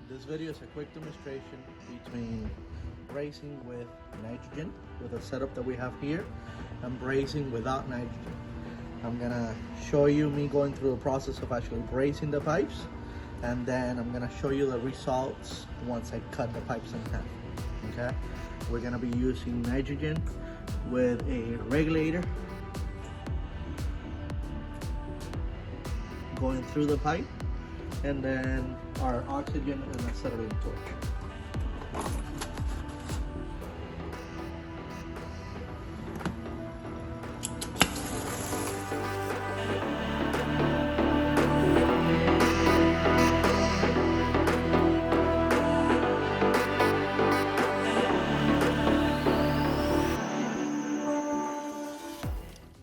This video is a quick demonstration between brazing with nitrogen, with the setup that we have here, and brazing without nitrogen. I'm gonna show you me going through the process of actually brazing the pipes, and then I'm gonna show you the results once I cut the pipes in half. Okay, we're gonna be using nitrogen with a regulator going through the pipe, and then our oxygen and acetylene torch.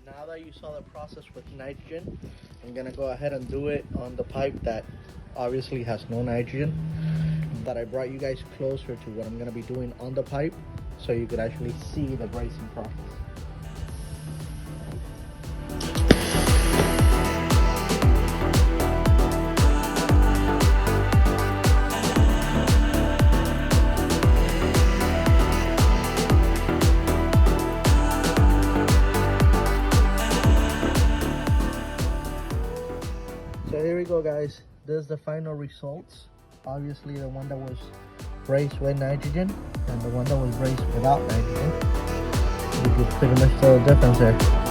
Now that you saw the process with nitrogen, I'm gonna go ahead and do it on the pipe that obviously has no nitrogen, but I brought you guys closer to what I'm gonna be doing on the pipe so you could actually see the brazing process. So here we go, guys. This is the final results. Obviously the one that was brazed with nitrogen and the one that was brazed without nitrogen. You can pretty much tell the difference there.